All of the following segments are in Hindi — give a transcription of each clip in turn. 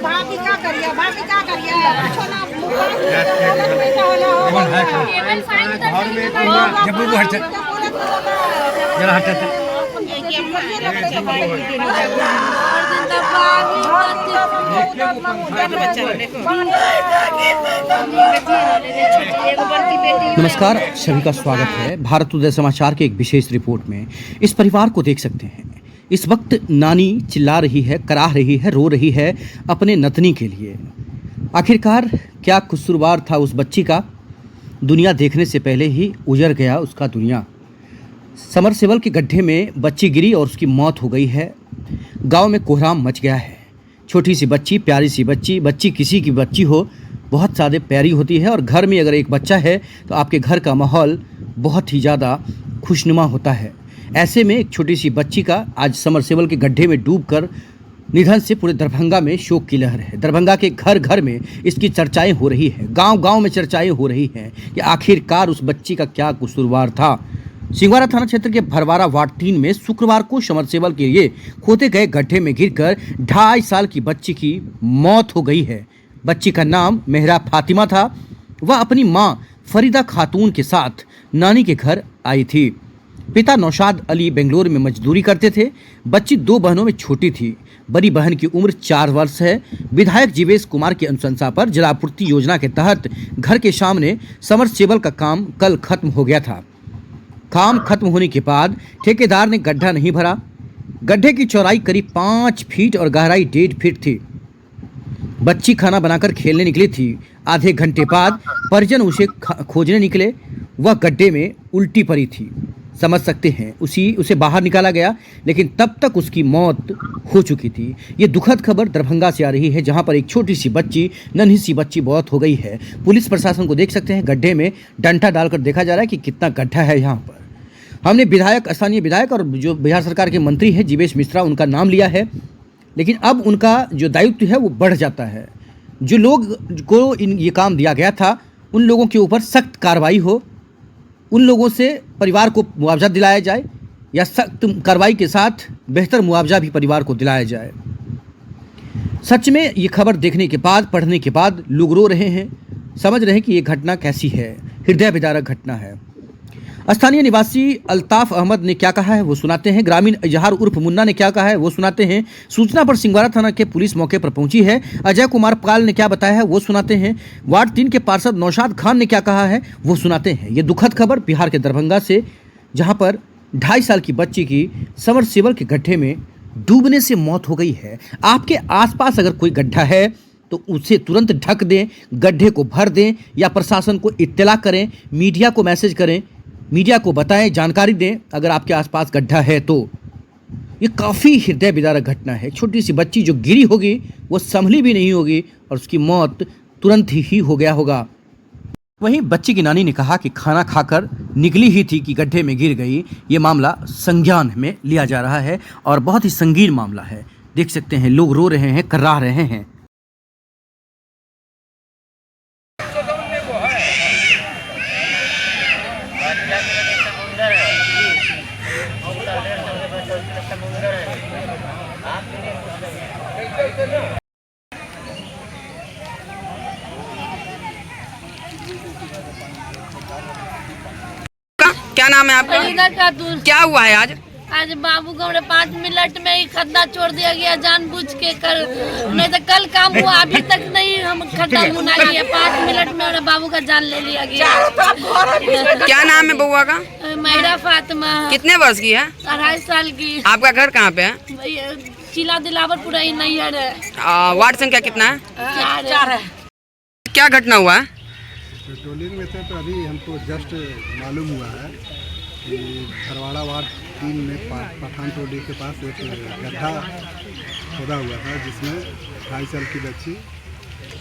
भाभी क्या करिए नमस्कार, सभी का स्वागत है भारत उदय समाचार के एक विशेष रिपोर्ट में। इस परिवार को देख सकते हैं। इस वक्त नानी चिल्ला रही है, कराह रही है, रो रही है अपने नतनी के लिए। आखिरकार क्या कसूरवार था उस बच्ची का? दुनिया देखने से पहले ही उजड़ गया उसका दुनिया। समरसेबल के गड्ढे में बच्ची गिरी और उसकी मौत हो गई है। गांव में कोहराम मच गया है। छोटी सी बच्ची, प्यारी सी बच्ची किसी की बच्ची हो बहुत ज़्यादा प्यारी होती है, और घर में अगर एक बच्चा है तो आपके घर का माहौल बहुत ही ज़्यादा खुशनुमा होता है। ऐसे में एक छोटी सी बच्ची का आज समरसेबल के गड्ढे में डूबकर निधन से पूरे दरभंगा में शोक की लहर है। दरभंगा के घर घर में इसकी चर्चाएं हो रही हैं, गांव गांव में चर्चाएं हो रही हैं कि आखिरकार उस बच्ची का क्या कसूरवार था। सिंघवाड़ा थाना क्षेत्र के भरवारा वार्ड 3 में शुक्रवार को समरसेबल के लिए खोदे गए गड्ढे में गिरकर 2.5 साल की बच्ची की मौत हो गई है। बच्ची का नाम मेहरा फातिमा था। वह अपनी मां फरीदा खातून के साथ नानी के घर आई थी। पिता नौशाद अली बेंगलोर में मजदूरी करते थे। बच्ची 2 बहनों में छोटी थी। बड़ी बहन की उम्र 4 वर्ष है। विधायक जीवेश कुमार की अनुशंसा पर जलापूर्ति योजना के तहत घर के सामने समरसेबल का काम कल खत्म हो गया था। काम खत्म होने के बाद ठेकेदार ने गड्ढा नहीं भरा। गड्ढे की चौड़ाई करीब 5 फीट और गहराई 1.5 फीट थी। बच्ची खाना बनाकर खेलने निकली थी। आधे घंटे बाद परिजन उसे खोजने निकले। वह गड्ढे में उल्टी पड़ी थी। समझ सकते हैं, उसे बाहर निकाला गया, लेकिन तब तक उसकी मौत हो चुकी थी। ये दुखद खबर दरभंगा से आ रही है, जहां पर एक छोटी सी बच्ची, नन्ही सी बच्ची मौत हो गई है। पुलिस प्रशासन को देख सकते हैं, गड्ढे में डंडा डालकर देखा जा रहा है कि कितना गड्ढा है यहाँ पर। हमने स्थानीय विधायक और जो बिहार सरकार के मंत्री हैं जीवेश मिश्रा, उनका नाम लिया है, लेकिन अब उनका जो दायित्व है वो बढ़ जाता है। जो लोग को ये काम दिया गया था, उन लोगों के ऊपर सख्त कार्रवाई हो, उन लोगों से परिवार को मुआवजा दिलाया जाए, या सख्त कार्रवाई के साथ बेहतर मुआवजा भी परिवार को दिलाया जाए। सच में ये खबर देखने के बाद, पढ़ने के बाद लोग रो रहे हैं, समझ रहे हैं कि ये घटना कैसी है। हृदय विदारक घटना है। स्थानीय निवासी अल्ताफ अहमद ने क्या कहा है वो सुनाते हैं। ग्रामीण इजहार उर्फ मुन्ना ने क्या कहा है वो सुनाते हैं। सूचना पर सिंघवाड़ा थाना के पुलिस मौके पर पहुंची है। अजय कुमार पाल ने क्या बताया है वो सुनाते हैं। वार्ड 3 के पार्षद नौशाद खान ने क्या कहा है वो सुनाते हैं। ये दुखद खबर बिहार के दरभंगा से, जहां पर 2.5 साल की बच्ची की समरसेबल के गड्ढे में डूबने से मौत हो गई है। आपके आसपास अगर कोई गड्ढा है तो उसे तुरंत ढक दें, गड्ढे को भर दें, या प्रशासन को इत्तला करें, मीडिया को मैसेज करें, मीडिया को बताएं, जानकारी दें अगर आपके आसपास गड्ढा है तो। ये काफ़ी हृदय विदारक घटना है। छोटी सी बच्ची जो गिरी होगी वो संभली भी नहीं होगी और उसकी मौत तुरंत ही हो गया होगा। वहीं बच्ची की नानी ने कहा कि खाना खाकर निकली ही थी कि गड्ढे में गिर गई। ये मामला संज्ञान में लिया जा रहा है और बहुत ही संगीन मामला है। देख सकते हैं, लोग रो रहे हैं, कर्रा रहे हैं। क्या नाम है आपका? क्या हुआ है आज? आज बाबू को हमने 5 मिनट में ही खड्डा छोड़ दिया गया जानबूझ के। नहीं तो कल काम हुआ, अभी तक नहीं हम खड्डा मुना लिया। 5 मिनट में हमने बाबू का जान ले लिया गया। क्या नाम है बउआ का? मेहरा फातिमा। कितने वर्ष की है? 2.5 साल की। आपका घर कहाँ पे है? चिला दिलावर पूरा ही नैहर है। वार्ड संख्या कितना है? 4 है। क्या घटना हुआ है? पेट्रोलिंग में थे तो अभी हमको जस्ट मालूम हुआ है कि भरवाड़ा वार्ड 3 में पठान टोली के पास एक गड्ढा खोदा हुआ था, जिसमें 2.5 साल की बच्ची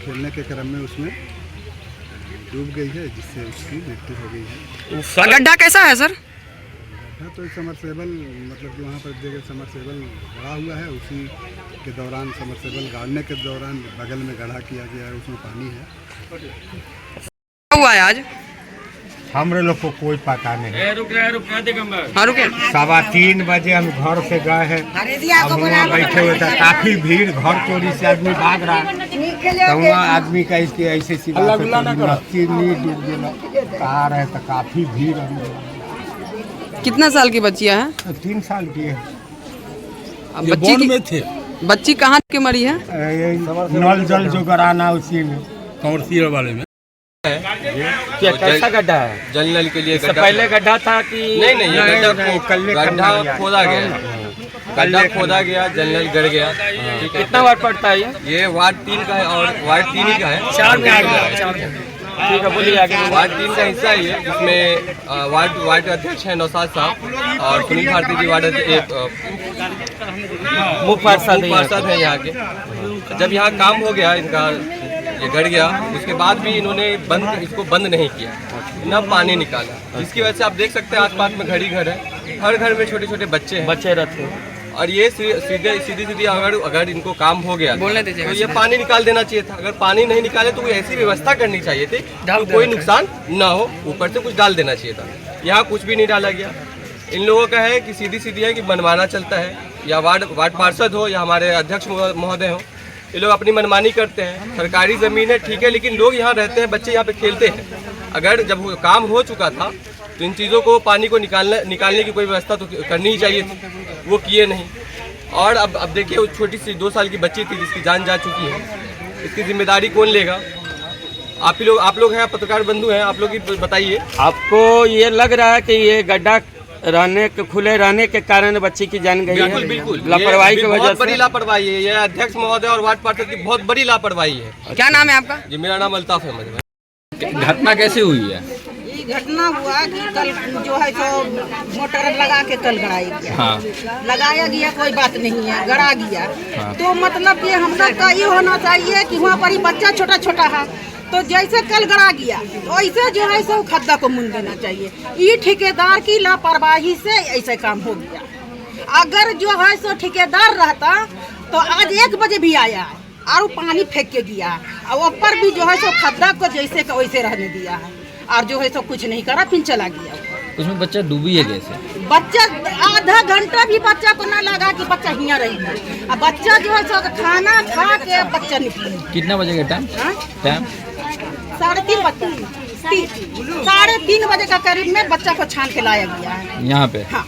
खेलने के क्रम में उसमें डूब गई है, जिससे उसकी मृत्यु हो गई है। गड्ढा कैसा है सर? गड्ढा तो समरसेबल, मतलब कि वहाँ पर जगह समरसेबल गड़ा हुआ है, उसी के दौरान समरसेबल गाड़ने के दौरान बगल में गड्ढा किया गया है, उसमें पानी है। क्या हुआ है आज? हमरे लोग को कोई पता नहीं। हाँ रुके। 3:15 बजे हम घर से गए हैं, अब वहाँ बैठे हुए थे, काफी भीड़, घर चोरी से आदमी भाग रहा तो वहाँ आदमी का इसके ऐसे सीधा कहा रहे तो काफी भीड़ है। कितना साल की बच्चियाँ हैं? 3 साल की है। अब बच्ची कहाँ के मरी है? नल जल जो गराना उसी में कमर्शियल वाले में। क्या कैसा गड्ढा है? जल नल के लिए इससे पहले गड्ढा था कि नहीं ये गड्ढा खोदा गया, गड्ढा खोदा गया, जल नल गड़ गया। ठीक है, कितना वार्ड पड़ता है ये वार्ड 3 का है और वार्ड 3 ही का है। 4 में आ गया। ठीक है, बोलिए आगे। वार्ड 3 का हिस्सा है ये, जिसमें वार्ड अध्यक्ष है नौशाद साहब और सुनील भारती जी वार्ड मुख्य पार्षद है यहाँ के। जब यहाँ काम हो गया इनका, ये गड़ गया, उसके बाद भी इन्होंने इसको बंद नहीं किया, न पानी निकाला, जिसकी वजह से आप देख सकते हैं आसपास में घर ही घर है, हर घर में छोटे छोटे बच्चे रहते हैं। और ये सीधी अगर इनको काम हो गया बोलने दीजिए तो ये पानी निकाल देना चाहिए था। अगर पानी नहीं निकाले तो कोई ऐसी व्यवस्था करनी चाहिए थी तो कोई नुकसान ना हो, ऊपर से कुछ डाल देना चाहिए था। यहाँ कुछ भी नहीं डाला गया। इन लोगों का है कि सीधी है कि मनमाना चलता है, या वार्ड पार्षद हो या हमारे अध्यक्ष महोदय हो, ये लोग अपनी मनमानी करते हैं। सरकारी ज़मीन है ठीक है, लेकिन लोग यहाँ रहते हैं, बच्चे यहाँ पे खेलते हैं। अगर जब काम हो चुका था तो इन चीज़ों को, पानी को निकालने की कोई व्यवस्था तो करनी ही चाहिए थी, वो किए नहीं। और अब देखिए, वो छोटी सी 2 साल की बच्ची थी जिसकी जान जा चुकी है, इसकी जिम्मेदारी कौन लेगा? आप लोग हैं, पत्रकार बंधु हैं, आप लोग ही बताइए। आपको ये लग रहा है कि ये गड्ढा खुले रहने के कारण बच्ची की जान गई है? बिल्कुल लापरवाही की वजह से। बहुत बड़ी लापरवाही है, ये अध्यक्ष महोदय और वार्ड पार्षद की बहुत बड़ी लापरवाही है। क्या नाम है आपका? जी, मेरा नाम अल्ताफ अहमद है। घटना कैसे हुई है? ये घटना हुआ कि कल जो है तो मोटर लगा के कल गड़ाई गया। हाँ। लगाया गया, कोई बात नहीं है, गड़ा गया। हाँ। तो मतलब कि हम लोग का ये होना चाहिए कि वहाँ पर ही बच्चा छोटा छोटा है, तो जैसे कल गड़ा गया तो ऐसे जो है सो खड्डा को मुन देना चाहिए। ये ठेकेदार की लापरवाही से ऐसे काम हो गया। अगर जो है सो ठेकेदार रहता तो आज 1 बजे भी आया है और पानी फेंक के गया, और ऊपर भी जो है सो खड्डा को जैसे का वैसे रहने दिया है, और जो है सो कुछ नहीं करा, फिर चला गया। उसमें बच्चा डूबी है कैसे? बच्चा आधा घंटा भी बच्चा को ना लगा कि बच्चा हियाँ रही है, और बच्चा जो है सो खाना खा के बच्चा निकला। कितना बजे का टाइम? 3:30 बजे का करीब में बच्चा को छान के लाया गया है यहाँ पे। हाँ।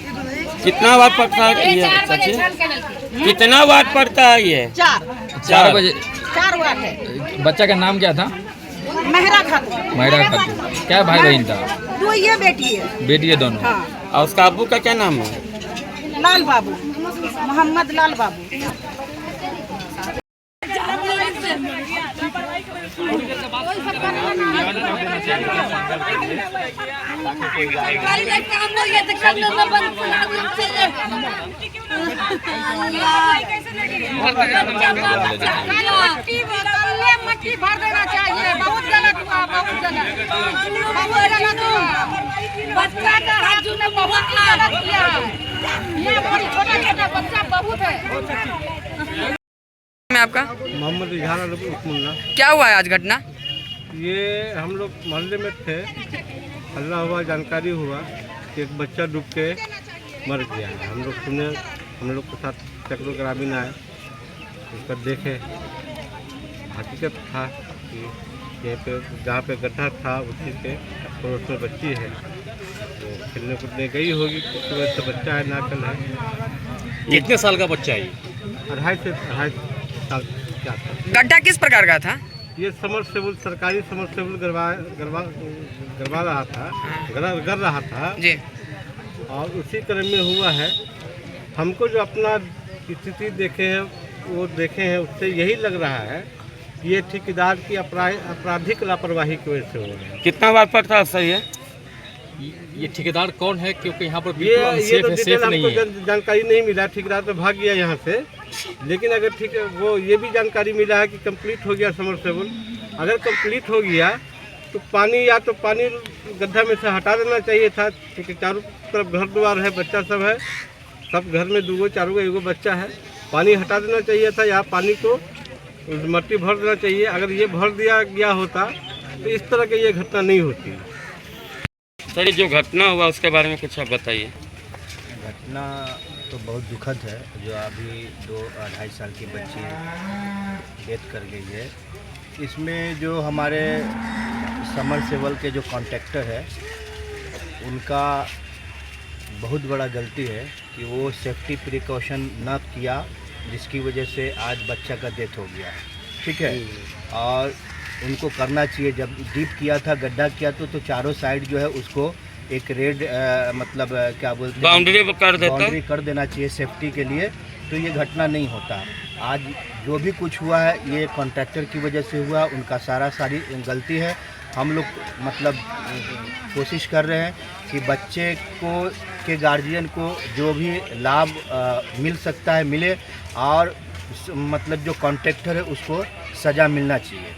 कितना वाट पड़ता है ये? कितना वाट पड़ता है ये? 4 बजे। 4 वाट है। बच्चा का नाम क्या था? मेहरा खातून। क्या भाई बहन था? 2 ये बेटी है। बेटी है दोनों? हाँ। और उसका अब्बू का क्या नाम है? लाल बाबू, मोहम्मद लाल बाबू। मट्टी भर देना चाहिए। बहुत गलत हुआ, बहुत गलत हुआ। बच्चा का हाथ ने बहुत गलत किया। ये छोटा बच्चा बहुत है। मैं आपका? मोहम्मद रिजहान मुल्ला। क्या हुआ है आज घटना? ये हम लोग मोहल्ले में थे, हल्ला हुआ, जानकारी हुआ कि एक बच्चा डूब के मर गया है। हम लोग सुने, हम लोग के साथ सैकड़ों ग्रामीण आए, उसका देखे। हकीकत था कि यहाँ पे जहाँ पे गड्ढा था उसी के पड़ोस में बच्ची है, वो खेलने कूदने गई होगी, उस वजह से बच्चा है, नाकल है। कितने साल का बच्चा है? 2.5 साल क्या था। गड्ढा किस प्रकार का था? ये समरसेबुल, सरकारी समरसेबुल गड़वा रहा था, कर रहा था जी। और उसी क्रम में हुआ है। हमको जो अपना स्थिति देखे हैं, वो देखे हैं, उससे यही लग रहा है कि ये ठेकेदार की आपराधिक लापरवाही की वजह से हो रहा है। कितना वाट पड़ता है सर ये ठेकेदार कौन है? क्योंकि यहाँ पर ये तो डिटेल हमको जानकारी नहीं मिला। ठेकेदार तो भाग गया यहाँ से, लेकिन अगर ठीक है, वो ये भी जानकारी मिला है कि कंप्लीट हो गया समरसेबुल। अगर कंप्लीट हो गया तो पानी, या तो पानी गड्ढा में से हटा देना चाहिए था, क्योंकि चारों तरफ घर द्वार है, बच्चा सब है, सब घर में 2-4 एगो बच्चा है। पानी हटा देना चाहिए था, या पानी को मट्टी भर देना चाहिए। अगर ये भर दिया गया होता तो इस तरह की ये घटना नहीं होती। सर ये जो घटना हुआ उसके बारे में कुछ आप बताइए। घटना तो बहुत दुखद है, जो अभी 2-2.5 साल की बच्ची डेथ कर गई है। इसमें जो हमारे समरसेबल के जो कॉन्ट्रैक्टर है उनका बहुत बड़ा गलती है कि वो सेफ्टी प्रिकॉशन न किया, जिसकी वजह से आज बच्चा का डेथ हो गया। ठीक है, और उनको करना चाहिए, जब डीप किया था, गड्ढा किया तो चारों साइड जो है उसको एक रेड मतलब क्या बोलते हैं, बाउंड्री कर देना चाहिए सेफ्टी के लिए, तो ये घटना नहीं होता। आज जो भी कुछ हुआ है ये कॉन्ट्रैक्टर की वजह से हुआ, उनका सारी गलती है। हम लोग मतलब कोशिश कर रहे हैं कि बच्चे को के गार्जियन को जो भी लाभ मिल सकता है मिले, और मतलब जो कॉन्ट्रैक्टर है उसको सज़ा मिलना चाहिए।